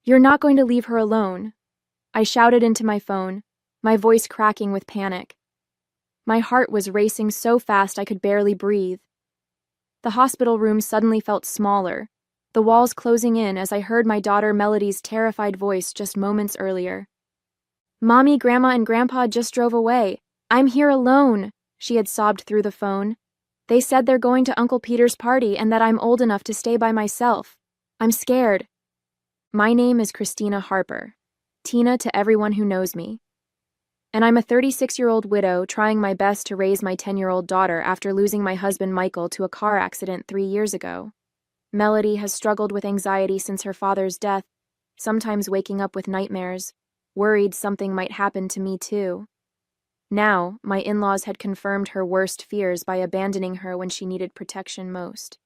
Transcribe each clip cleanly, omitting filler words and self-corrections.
You're not going to leave her alone. I shouted into my phone, my voice cracking with panic. My heart was racing so fast I could barely breathe. The hospital room suddenly felt smaller, the walls closing in as I heard my daughter Melody's terrified voice just moments earlier. "Mommy, Grandma, and Grandpa just drove away. I'm here alone," she had sobbed through the phone. "They said they're going to Uncle Peter's party and that I'm old enough to stay by myself. I'm scared." My name is Christina Harper, Tina to everyone who knows me. And I'm a 36-year-old widow trying my best to raise my 10-year-old daughter after losing my husband Michael to a car accident 3 years ago. Melody has struggled with anxiety since her father's death, sometimes waking up with nightmares, worried something might happen to me too. Now, my in-laws had confirmed her worst fears by abandoning her when she needed protection most.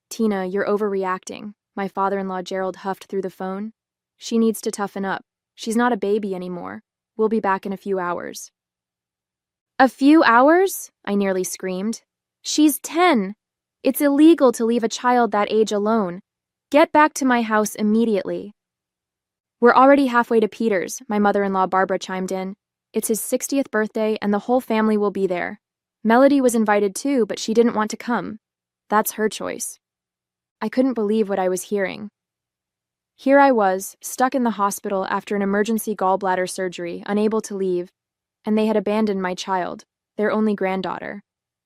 "Tina, you're overreacting," my father-in-law Gerald huffed through the phone. "She needs to toughen up. She's not a baby anymore. We'll be back in a few hours." "A few hours?" I nearly screamed. "She's 10. It's illegal to leave a child that age alone. Get back to my house immediately." "We're already halfway to Peter's," my mother-in-law Barbara chimed in. "It's his 60th birthday and the whole family will be there. Melody was invited too, but she didn't want to come. That's her choice." I couldn't believe what I was hearing. Here I was, stuck in the hospital after an emergency gallbladder surgery, unable to leave, and they had abandoned my child, their only granddaughter,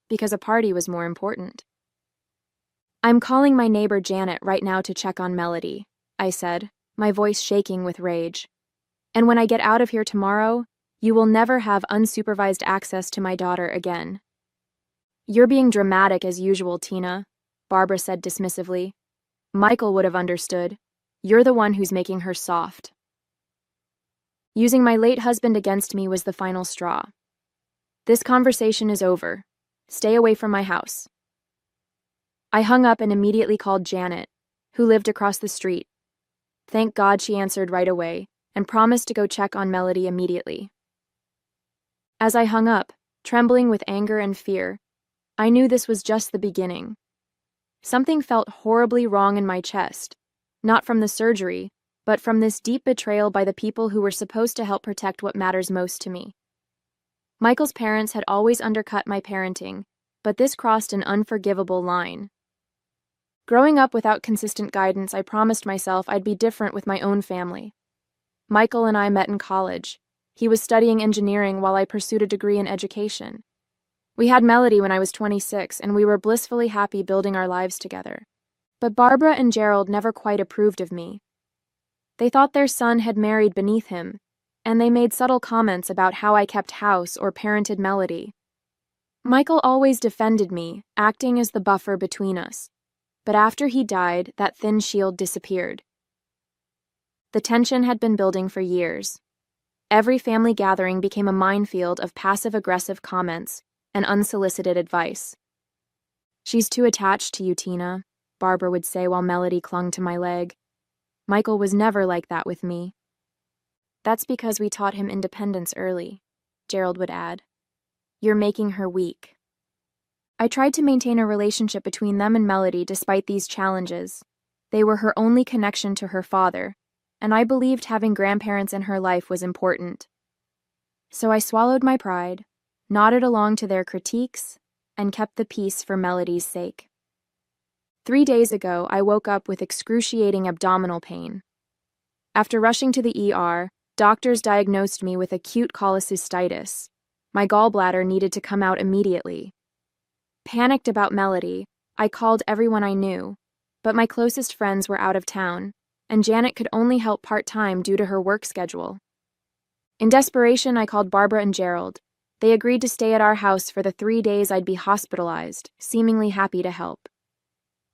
because a party was more important. "I'm calling my neighbor Janet right now to check on Melody," I said, my voice shaking with rage. "And when I get out of here tomorrow, you will never have unsupervised access to my daughter again." "You're being dramatic as usual, Tina," Barbara said dismissively. "Michael would have understood. You're the one who's making her soft." Using my late husband against me was the final straw. "This conversation is over. Stay away from my house." I hung up and immediately called Janet, who lived across the street. Thank God she answered right away and promised to go check on Melody immediately. As I hung up, trembling with anger and fear, I knew this was just the beginning. Something felt horribly wrong in my chest, not from the surgery, but from this deep betrayal by the people who were supposed to help protect what matters most to me. Michael's parents had always undercut my parenting, but this crossed an unforgivable line. Growing up without consistent guidance, I promised myself I'd be different with my own family. Michael and I met in college. He was studying engineering while I pursued a degree in education. We had Melody when I was 26, and we were blissfully happy building our lives together. But Barbara and Gerald never quite approved of me. They thought their son had married beneath him, and they made subtle comments about how I kept house or parented Melody. Michael always defended me, acting as the buffer between us. But after he died, that thin shield disappeared. The tension had been building for years. Every family gathering became a minefield of passive-aggressive comments and unsolicited advice. "She's too attached to you, Tina," Barbara would say while Melody clung to my leg. "Michael was never like that with me." "That's because we taught him independence early," Gerald would add. "You're making her weak." I tried to maintain a relationship between them and Melody despite these challenges. They were her only connection to her father, and I believed having grandparents in her life was important. So I swallowed my pride, nodded along to their critiques, and kept the peace for Melody's sake. 3 days ago, I woke up with excruciating abdominal pain. After rushing to the ER, doctors diagnosed me with acute cholecystitis. My gallbladder needed to come out immediately. Panicked about Melody, I called everyone I knew, but my closest friends were out of town, and Janet could only help part-time due to her work schedule. In desperation, I called Barbara and Gerald. They agreed to stay at our house for the 3 days I'd be hospitalized, seemingly happy to help.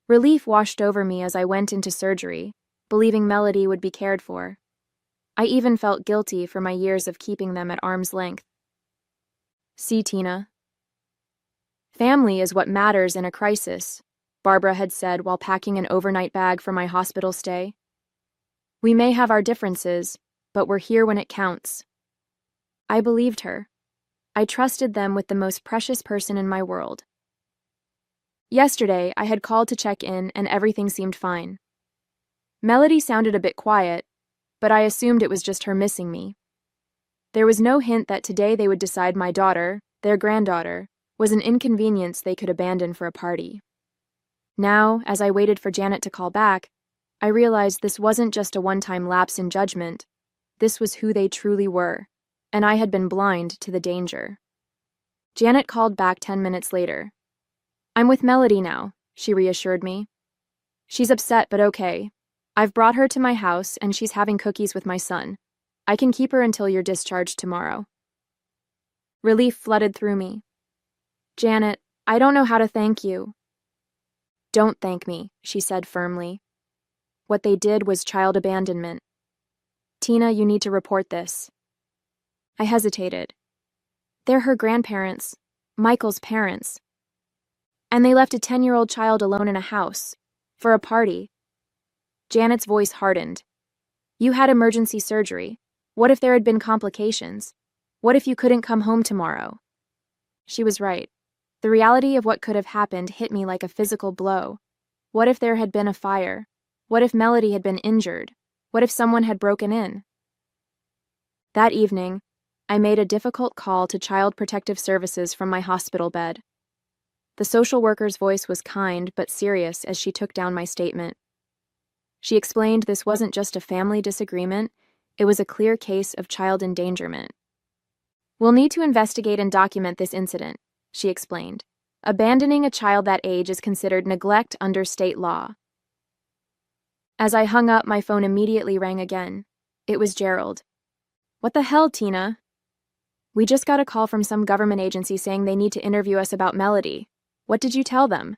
Relief washed over me as I went into surgery, believing Melody would be cared for. I even felt guilty for my years of keeping them at arm's length. "See, Tina. Family is what matters in a crisis," Barbara had said while packing an overnight bag for my hospital stay. "We may have our differences, but we're here when it counts." I believed her. I trusted them with the most precious person in my world. Yesterday, I had called to check in and everything seemed fine. Melody sounded a bit quiet, but I assumed it was just her missing me. There was no hint that today they would decide my daughter, their granddaughter, was an inconvenience they could abandon for a party. Now, as I waited for Janet to call back, I realized this wasn't just a one-time lapse in judgment. This was who they truly were, and I had been blind to the danger. Janet called back 10 minutes later. "I'm with Melody now," she reassured me. "She's upset, but okay. I've brought her to my house, and she's having cookies with my son. I can keep her until you're discharged tomorrow." Relief flooded through me. "Janet, I don't know how to thank you." "Don't thank me," she said firmly. "What they did was child abandonment. Tina, you need to report this." I hesitated. They're her grandparents, Michael's parents. And they left a 10-year-old child alone in a house, for a party. Janet's voice hardened. "You had emergency surgery. What if there had been complications? What if you couldn't come home tomorrow?" She was right. The reality of what could have happened hit me like a physical blow. What if there had been a fire? What if Melody had been injured? What if someone had broken in? That evening, I made a difficult call to Child Protective Services from my hospital bed. The social worker's voice was kind but serious as she took down my statement. She explained this wasn't just a family disagreement, it was a clear case of child endangerment. "We'll need to investigate and document this incident," she explained. "Abandoning a child that age is considered neglect under state law." As I hung up, my phone immediately rang again. It was Gerald. "What the hell, Tina?" "We just got a call from some government agency saying they need to interview us about Melody. What did you tell them?"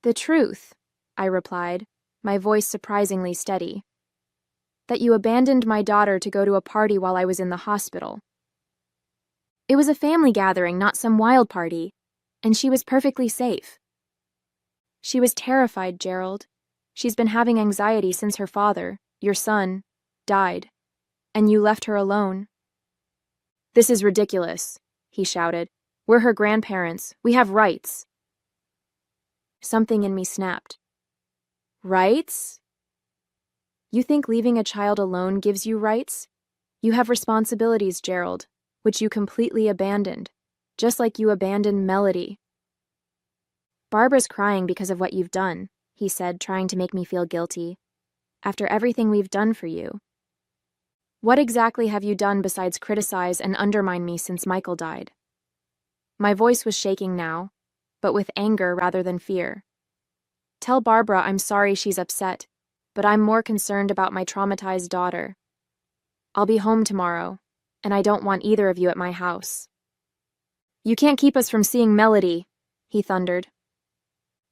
"The truth," I replied, my voice surprisingly steady. "That you abandoned my daughter to go to a party while I was in the hospital. It was a family gathering, not some wild party, and she was perfectly safe." "She was terrified, Gerald. She's been having anxiety since her father, your son, died, and you left her alone." "This is ridiculous," he shouted. "We're her grandparents. We have rights." Something in me snapped. "Rights? You think leaving a child alone gives you rights? You have responsibilities, Gerald, which you completely abandoned, just like you abandoned Melody." "Barbara's crying because of what you've done," he said, trying to make me feel guilty. "After everything we've done for you. What exactly have you done besides criticize and undermine me since Michael died?" My voice was shaking now, but with anger rather than fear. "Tell Barbara I'm sorry she's upset, but I'm more concerned about my traumatized daughter. I'll be home tomorrow, and I don't want either of you at my house." "You can't keep us from seeing Melody," he thundered.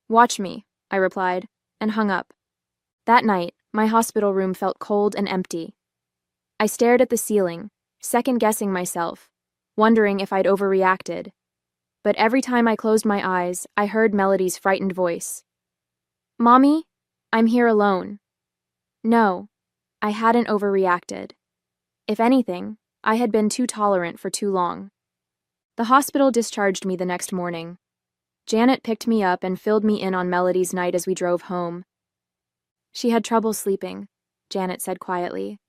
"Watch me," I replied, and hung up. That night, my hospital room felt cold and empty. I stared at the ceiling, second-guessing myself, wondering if I'd overreacted. But every time I closed my eyes, I heard Melody's frightened voice. "Mommy, I'm here alone." No, I hadn't overreacted. If anything, I had been too tolerant for too long. The hospital discharged me the next morning. Janet picked me up and filled me in on Melody's night as we drove home. "She had trouble sleeping," Janet said quietly.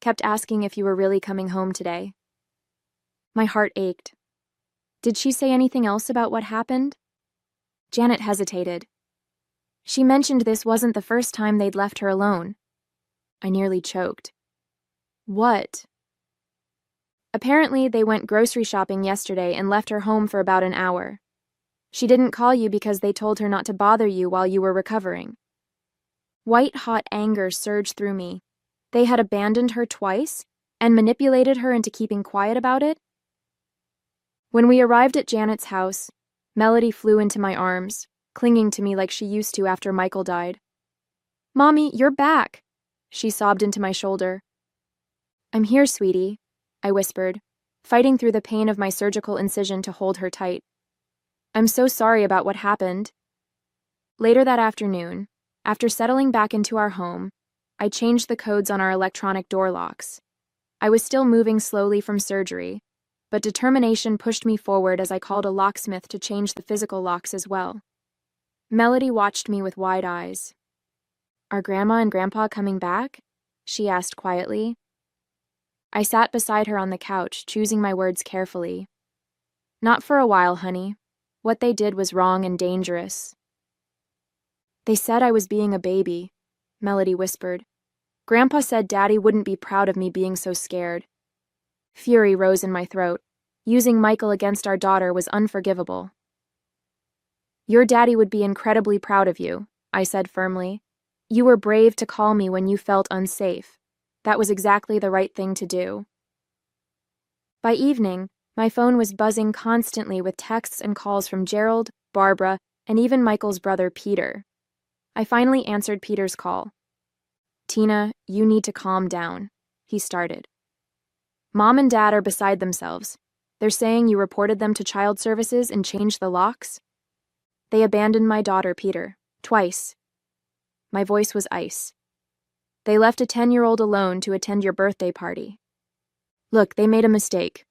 "Kept asking if you were really coming home today." My heart ached. "Did she say anything else about what happened?" Janet hesitated. "She mentioned this wasn't the first time they'd left her alone." I nearly choked. "What?" "Apparently, they went grocery shopping yesterday and left her home for about an hour. She didn't call you because they told her not to bother you while you were recovering." White-hot anger surged through me. They had abandoned her twice and manipulated her into keeping quiet about it? When we arrived at Janet's house, Melody flew into my arms, clinging to me like she used to after Michael died. "Mommy, you're back," she sobbed into my shoulder. "I'm here, sweetie," I whispered, fighting through the pain of my surgical incision to hold her tight. "I'm so sorry about what happened." Later that afternoon, after settling back into our home, I changed the codes on our electronic door locks. I was still moving slowly from surgery, but determination pushed me forward as I called a locksmith to change the physical locks as well. Melody watched me with wide eyes. Are Grandma and Grandpa coming back? She asked quietly. I sat beside her on the couch, choosing my words carefully. Not for a while, honey. What they did was wrong and dangerous. They said I was being a baby, Melody whispered. Grandpa said Daddy wouldn't be proud of me being so scared. Fury rose in my throat. Using Michael against our daughter was unforgivable. Your daddy would be incredibly proud of you, I said firmly. You were brave to call me when you felt unsafe. That was exactly the right thing to do. By evening, my phone was buzzing constantly with texts and calls from Gerald, Barbara, and even Michael's brother Peter. I finally answered Peter's call. Tina, you need to calm down, he started. Mom and Dad are beside themselves. They're saying you reported them to child services and changed the locks? They abandoned my daughter, Peter, twice. My voice was ice. They left a 10-year-old alone to attend your birthday party. Look, they made a mistake.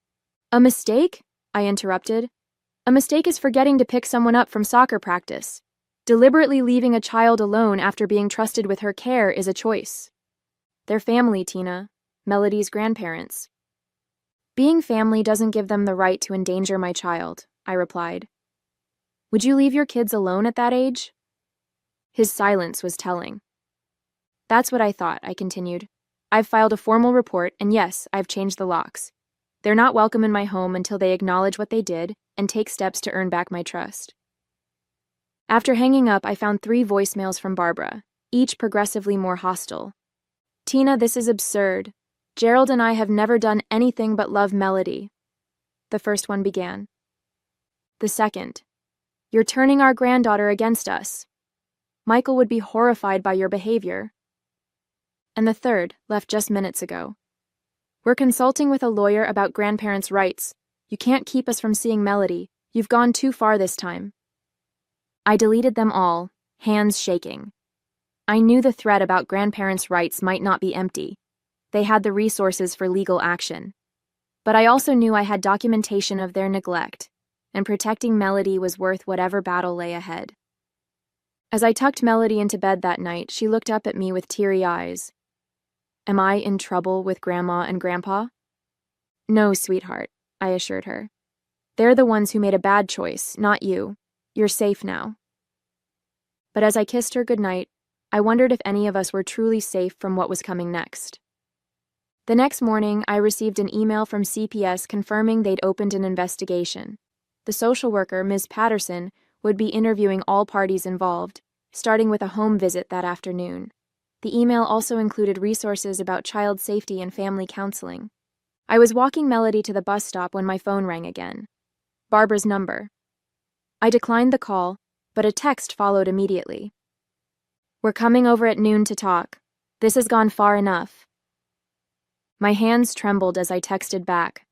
A mistake? I interrupted. A mistake is forgetting to pick someone up from soccer practice. Deliberately leaving a child alone after being trusted with her care is a choice. They're family, Tina. Melody's grandparents. Being family doesn't give them the right to endanger my child, I replied. Would you leave your kids alone at that age? His silence was telling. That's what I thought, I continued. I've filed a formal report, and yes, I've changed the locks. They're not welcome in my home until they acknowledge what they did and take steps to earn back my trust. After hanging up, I found 3 voicemails from Barbara, each progressively more hostile. Tina, this is absurd. Gerald and I have never done anything but love Melody. The first one began. The second. You're turning our granddaughter against us. Michael would be horrified by your behavior. And the third, left just minutes ago. We're consulting with a lawyer about grandparents' rights. You can't keep us from seeing Melody. You've gone too far this time. I deleted them all, hands shaking. I knew the threat about grandparents' rights might not be empty. They had the resources for legal action. But I also knew I had documentation of their neglect, and protecting Melody was worth whatever battle lay ahead. As I tucked Melody into bed that night, she looked up at me with teary eyes. Am I in trouble with Grandma and Grandpa? No, sweetheart, I assured her. They're the ones who made a bad choice, not you. You're safe now. But as I kissed her goodnight, I wondered if any of us were truly safe from what was coming next. The next morning, I received an email from CPS confirming they'd opened an investigation. The social worker, Ms. Patterson, would be interviewing all parties involved, starting with a home visit that afternoon. The email also included resources about child safety and family counseling. I was walking Melody to the bus stop when my phone rang again. Barbara's number. I declined the call, but a text followed immediately. We're coming over at noon to talk. This has gone far enough. My hands trembled as I texted back.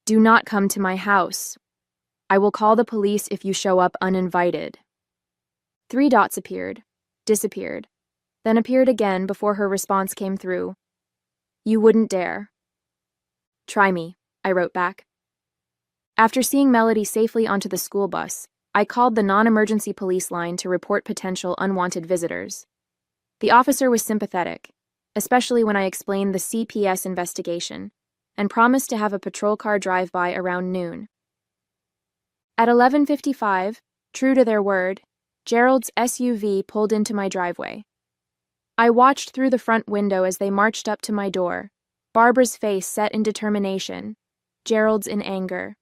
Do not come to my house. I will call the police if you show up uninvited. 3 dots appeared, disappeared, then appeared again before her response came through. You wouldn't dare. Try me, I wrote back. After seeing Melody safely onto the school bus, I called the non-emergency police line to report potential unwanted visitors. The officer was sympathetic, especially when I explained the CPS investigation, and promised to have a patrol car drive by around noon. At 11:55, true to their word, Gerald's SUV pulled into my driveway. I watched through the front window as they marched up to my door, Barbara's face set in determination, Gerald's in anger.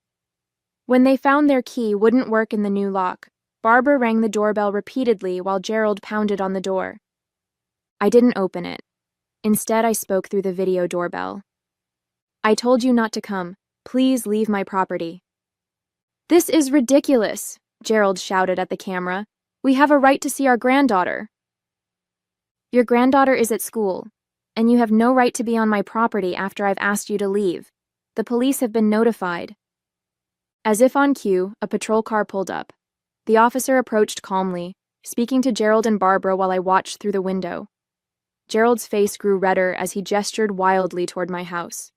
When they found their key wouldn't work in the new lock, Barbara rang the doorbell repeatedly while Gerald pounded on the door. I didn't open it. Instead, I spoke through the video doorbell. I told you not to come. Please leave my property. This is ridiculous, Gerald shouted at the camera. We have a right to see our granddaughter. Your granddaughter is at school, and you have no right to be on my property after I've asked you to leave. The police have been notified. As if on cue, a patrol car pulled up. The officer approached calmly, speaking to Gerald and Barbara while I watched through the window. Gerald's face grew redder as he gestured wildly toward my house.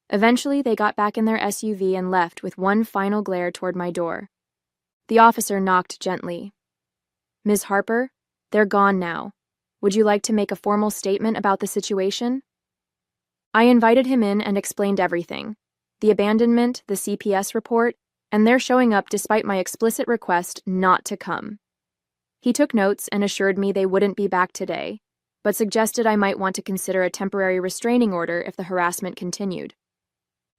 Eventually, they got back in their SUV and left with one final glare toward my door. The officer knocked gently. Ms. Harper, they're gone now. Would you like to make a formal statement about the situation? I invited him in and explained everything: the abandonment, the CPS report, and their showing up despite my explicit request not to come. He took notes and assured me they wouldn't be back today, but suggested I might want to consider a temporary restraining order if the harassment continued.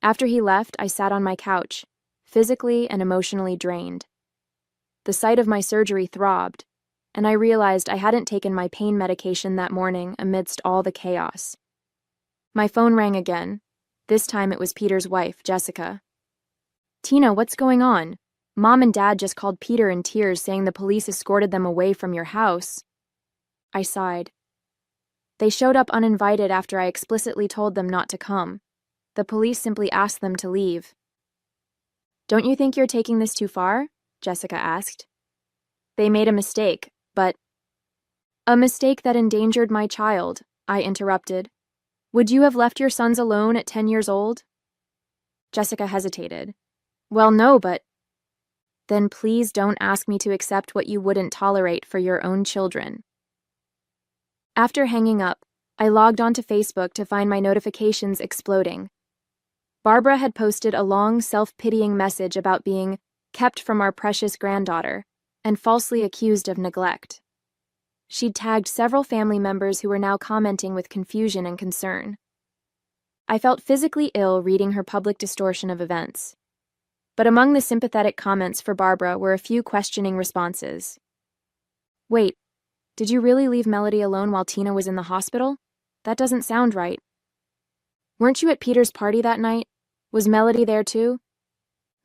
After he left, I sat on my couch, physically and emotionally drained. The site of my surgery throbbed, and I realized I hadn't taken my pain medication that morning amidst all the chaos. My phone rang again. This time it was Peter's wife, Jessica. "Tina, what's going on? Mom and Dad just called Peter in tears saying the police escorted them away from your house." I sighed. "They showed up uninvited after I explicitly told them not to come. The police simply asked them to leave." "Don't you think you're taking this too far?" Jessica asked. "They made a mistake, but—" "A mistake that endangered my child," I interrupted. "Would you have left your sons alone at 10 years old?" Jessica hesitated. "Well, no, but—" "Then please don't ask me to accept what you wouldn't tolerate for your own children." After hanging up, I logged onto Facebook to find my notifications exploding. Barbara had posted a long, self-pitying message about being kept from our precious granddaughter and falsely accused of neglect. She'd tagged several family members who were now commenting with confusion and concern. I felt physically ill reading her public distortion of events. But among the sympathetic comments for Barbara were a few questioning responses. "Wait, did you really leave Melody alone while Tina was in the hospital? That doesn't sound right. Weren't you at Peter's party that night? Was Melody there too?"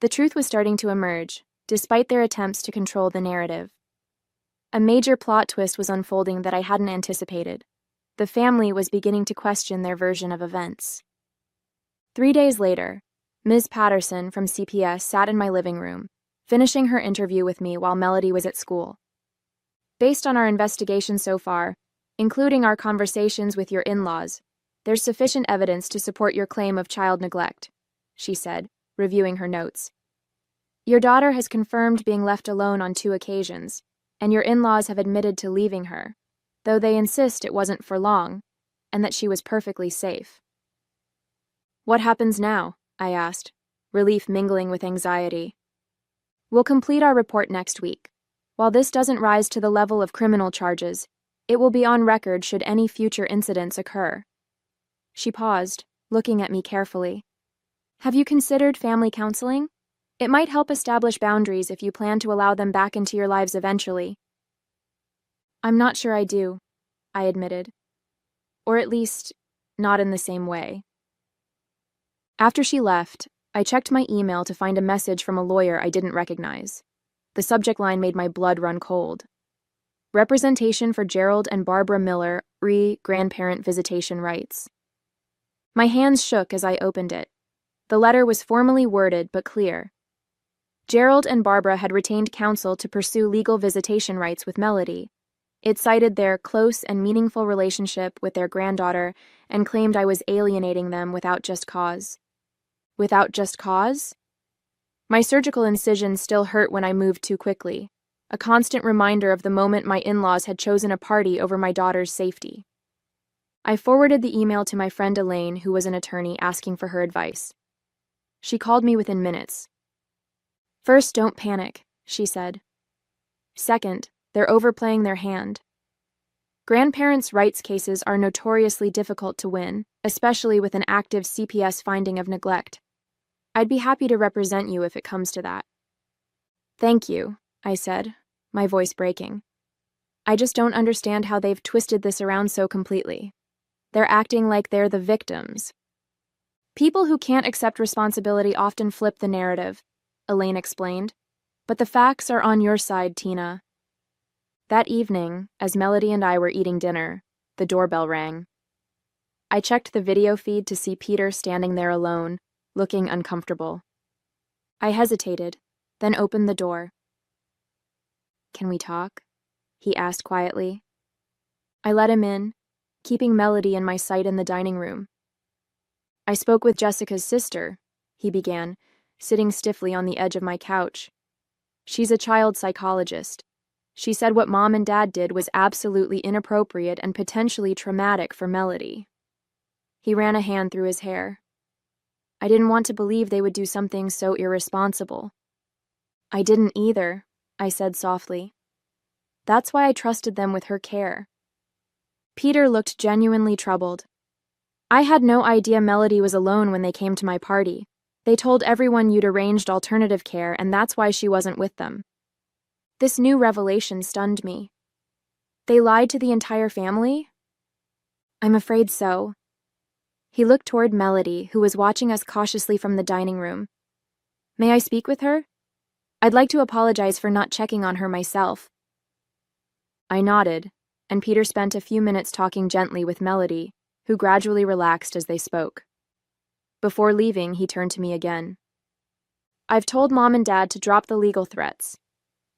The truth was starting to emerge, despite their attempts to control the narrative. A major plot twist was unfolding that I hadn't anticipated. The family was beginning to question their version of events. 3 days later, Ms. Patterson from CPS sat in my living room, finishing her interview with me while Melody was at school. "Based on our investigation so far, including our conversations with your in-laws, there's sufficient evidence to support your claim of child neglect," she said, reviewing her notes. "Your daughter has confirmed being left alone on 2 occasions, and your in-laws have admitted to leaving her, though they insist it wasn't for long, and that she was perfectly safe." "What happens now?" I asked, relief mingling with anxiety. "We'll complete our report next week. While this doesn't rise to the level of criminal charges, it will be on record should any future incidents occur." She paused, looking at me carefully. "Have you considered family counseling? It might help establish boundaries if you plan to allow them back into your lives eventually." "I'm not sure I do," I admitted. "Or at least, not in the same way." After she left, I checked my email to find a message from a lawyer I didn't recognize. The subject line made my blood run cold. "Representation for Gerald and Barbara Miller, grandparent visitation rights." My hands shook as I opened it. The letter was formally worded but clear. Gerald and Barbara had retained counsel to pursue legal visitation rights with Melody. It cited their close and meaningful relationship with their granddaughter and claimed I was alienating them without just cause. Without just cause? My surgical incision still hurt when I moved too quickly, a constant reminder of the moment my in-laws had chosen a party over my daughter's safety. I forwarded the email to my friend Elaine, who was an attorney, asking for her advice. She called me within minutes. "First, don't panic," she said. "Second, they're overplaying their hand. Grandparents' rights cases are notoriously difficult to win, especially with an active CPS finding of neglect. I'd be happy to represent you if it comes to that." "Thank you," I said, my voice breaking. "I just don't understand how they've twisted this around so completely. They're acting like they're the victims." "People who can't accept responsibility often flip the narrative," Elaine explained. "But the facts are on your side, Tina." That evening, as Melody and I were eating dinner, the doorbell rang. I checked the video feed to see Peter standing there alone, looking uncomfortable. I hesitated, then opened the door. "Can we talk?" he asked quietly. I let him in, keeping Melody in my sight in the dining room. "I spoke with Jessica's sister," he began, sitting stiffly on the edge of my couch. "She's a child psychologist. She said what Mom and Dad did was absolutely inappropriate and potentially traumatic for Melody. He ran a hand through his hair. I didn't want to believe they would do something so irresponsible. I didn't either, I said softly. That's why I trusted them with her care. Peter looked genuinely troubled. I had no idea Melody was alone when they came to my party. They told everyone you'd arranged alternative care, and that's why she wasn't with them. This new revelation stunned me. They lied to the entire family? I'm afraid so. He looked toward Melody, who was watching us cautiously from the dining room. May I speak with her? I'd like to apologize for not checking on her myself. I nodded, and Peter spent a few minutes talking gently with Melody, who gradually relaxed as they spoke. Before leaving, he turned to me again. I've told Mom and Dad to drop the legal threats.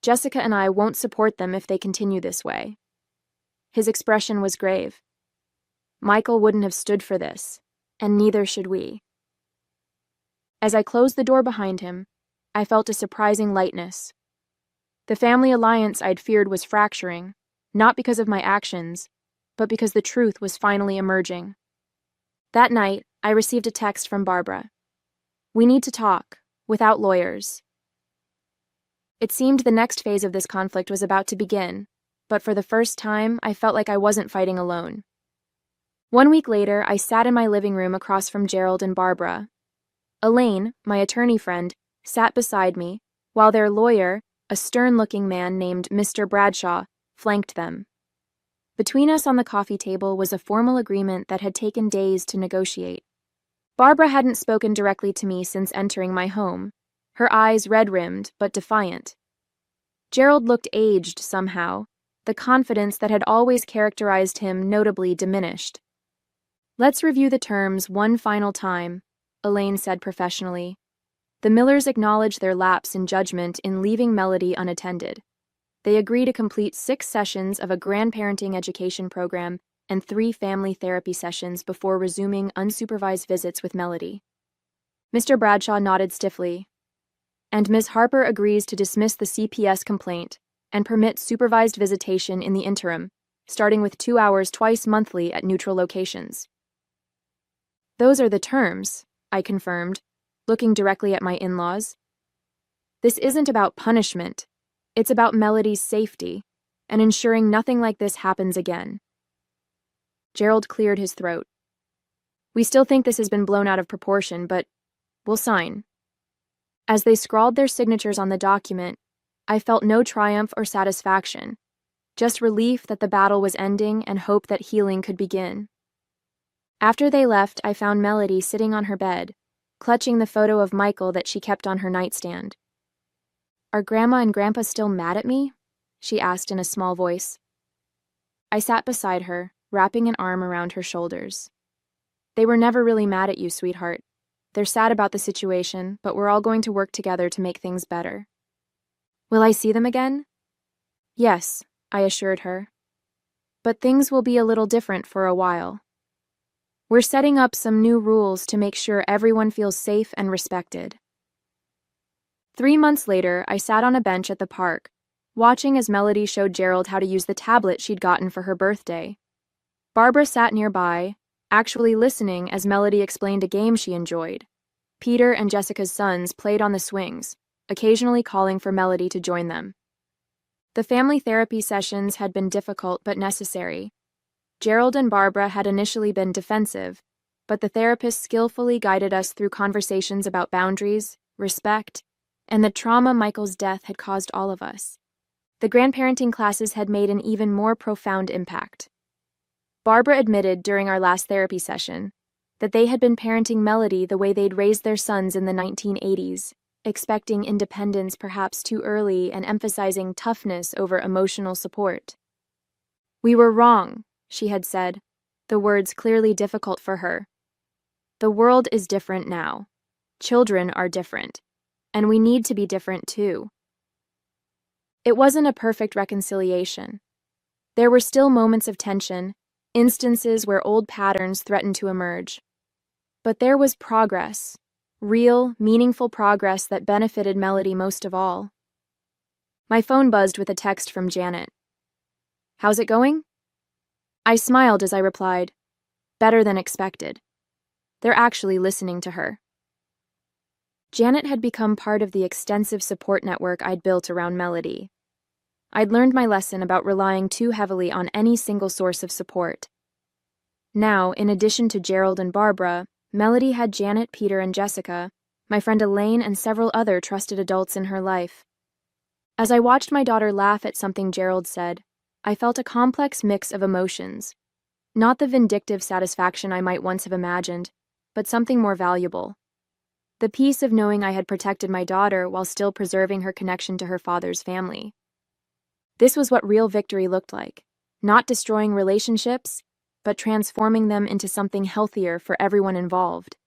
Jessica and I won't support them if they continue this way. His expression was grave. Michael wouldn't have stood for this, and neither should we. As I closed the door behind him, I felt a surprising lightness. The family alliance I'd feared was fracturing, not because of my actions, but because the truth was finally emerging. That night, I received a text from Barbara. We need to talk, without lawyers. It seemed the next phase of this conflict was about to begin, but for the first time, I felt like I wasn't fighting alone. 1 week later, I sat in my living room across from Gerald and Barbara. Elaine, my attorney friend, sat beside me, while their lawyer, a stern-looking man named Mr. Bradshaw, flanked them. Between us on the coffee table was a formal agreement that had taken days to negotiate. Barbara hadn't spoken directly to me since entering my home, her eyes red-rimmed but defiant. Gerald looked aged somehow, the confidence that had always characterized him notably diminished. Let's review the terms one final time, Elaine said professionally. The Millers acknowledge their lapse in judgment in leaving Melody unattended. They agree to complete 6 sessions of a grandparenting education program and 3 family therapy sessions before resuming unsupervised visits with Melody. Mr. Bradshaw nodded stiffly. And Ms. Harper agrees to dismiss the CPS complaint and permit supervised visitation in the interim, starting with 2 hours twice monthly at neutral locations. Those are the terms, I confirmed, looking directly at my in-laws. This isn't about punishment. It's about Melody's safety and ensuring nothing like this happens again. Gerald cleared his throat. We still think this has been blown out of proportion, but we'll sign. As they scrawled their signatures on the document, I felt no triumph or satisfaction, just relief that the battle was ending and hope that healing could begin. After they left, I found Melody sitting on her bed, clutching the photo of Michael that she kept on her nightstand. Are Grandma and Grandpa still mad at me? She asked in a small voice. I sat beside her, wrapping an arm around her shoulders. They were never really mad at you, sweetheart. They're sad about the situation, but we're all going to work together to make things better. Will I see them again? Yes, I assured her. But things will be a little different for a while. We're setting up some new rules to make sure everyone feels safe and respected. 3 months later, I sat on a bench at the park, watching as Melody showed Gerald how to use the tablet she'd gotten for her birthday. Barbara sat nearby, actually listening as Melody explained a game she enjoyed. Peter and Jessica's sons played on the swings, occasionally calling for Melody to join them. The family therapy sessions had been difficult but necessary. Gerald and Barbara had initially been defensive, but the therapist skillfully guided us through conversations about boundaries, respect, and the trauma Michael's death had caused all of us. The grandparenting classes had made an even more profound impact. Barbara admitted during our last therapy session that they had been parenting Melody the way they'd raised their sons in the 1980s, expecting independence perhaps too early and emphasizing toughness over emotional support. We were wrong, she had said, the words clearly difficult for her. The world is different now. Children are different, and we need to be different too. It wasn't a perfect reconciliation. There were still moments of tension, instances where old patterns threatened to emerge. But there was progress, real, meaningful progress that benefited Melody most of all. My phone buzzed with a text from Janet. "How's it going?" I smiled as I replied, "Better than expected." They're actually listening to her. Janet had become part of the extensive support network I'd built around Melody. I'd learned my lesson about relying too heavily on any single source of support. Now, in addition to Gerald and Barbara, Melody had Janet, Peter, and Jessica, my friend Elaine, and several other trusted adults in her life. As I watched my daughter laugh at something Gerald said, I felt a complex mix of emotions. Not the vindictive satisfaction I might once have imagined, but something more valuable. The peace of knowing I had protected my daughter while still preserving her connection to her father's family. This was what real victory looked like, not destroying relationships, but transforming them into something healthier for everyone involved.